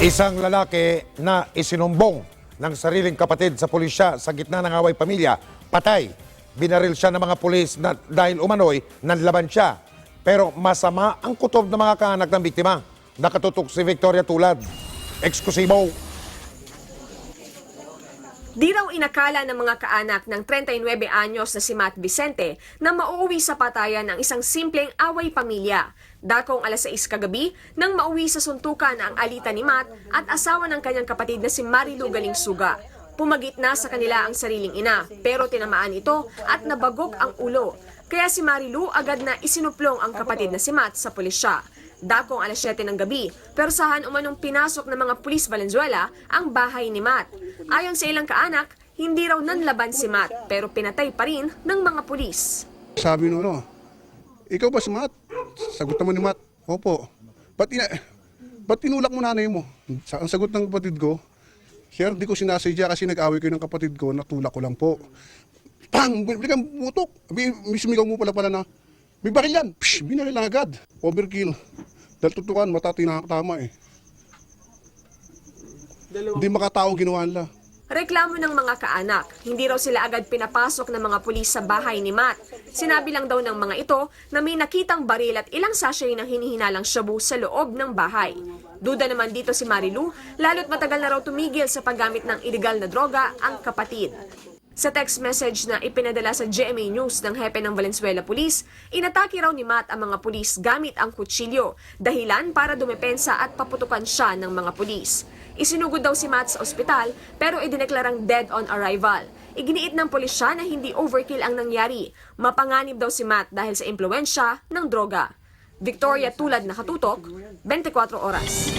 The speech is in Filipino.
Isang lalaki na isinumbong ng sariling kapatid sa pulisya sa gitna ng away pamilya, patay. Binaril siya ng mga pulis na dahil umano'y nanlaban siya. Pero masama ang kutob ng mga kaanak ng biktima. Nakatutok si Victoria Tulad. Eksklusibo. Di raw inakala ng mga kaanak ng 39 anyos na si Matt Vicente na mauuwi sa patayan ang isang simpleng away pamilya. Dakong 6:00 kagabi nang mauwi sa suntukan ang alita ni Matt at asawa ng kanyang kapatid na si Marilu Galingsuga. Pumagit na sa kanila ang sariling ina pero tinamaan ito at nabagok ang ulo. Kaya si Marilu agad na isinuplong ang kapatid na si Matt sa pulisya. Dakong 7:00 ng gabi, persahan umanong pinasok ng mga pulis Valenzuela ang bahay ni Matt. Ayon sa ilang kaanak, hindi raw nanlaban si Matt pero pinatay pa rin ng mga pulis. Sabi nung ikaw ba si Matt? Sagot naman ni Matt, opo. Ba't tinulak mo nanay mo? Ang sagot ng kapatid ko, sir, di ko sinasadya kasi nag-away kayo ng kapatid ko, natulak ko lang po. Pang! Biglang butok! Sumigaw mo pala na, may baril yan! Psh! Binaril lang agad. Overkill. Dahil tutukan, mata tinatama eh. Hindi makataong ginawa nila. Reklamo ng mga kaanak, hindi raw sila agad pinapasok ng mga pulis sa bahay ni Matt. Sinabi lang daw ng mga ito na may nakitang baril at ilang sachet ng hinihinalang shabu sa loob ng bahay. Duda naman dito si Marilu, lalo't matagal na raw tumigil sa paggamit ng iligal na droga ang kapatid. Sa text message na ipinadala sa GMA News ng hepe ng Valenzuela Police, inatake raw ni Matt ang mga pulis gamit ang kutsilyo, dahilan para dumepensa at paputukan siya ng mga pulis. Isinugod daw si Matt sa ospital pero idineklarang dead on arrival. Iginiit ng pulisya na hindi overkill ang nangyari. Mapanganib daw si Matt dahil sa impluwensya ng droga. Victoria Tulad, nakatutok, 24 oras.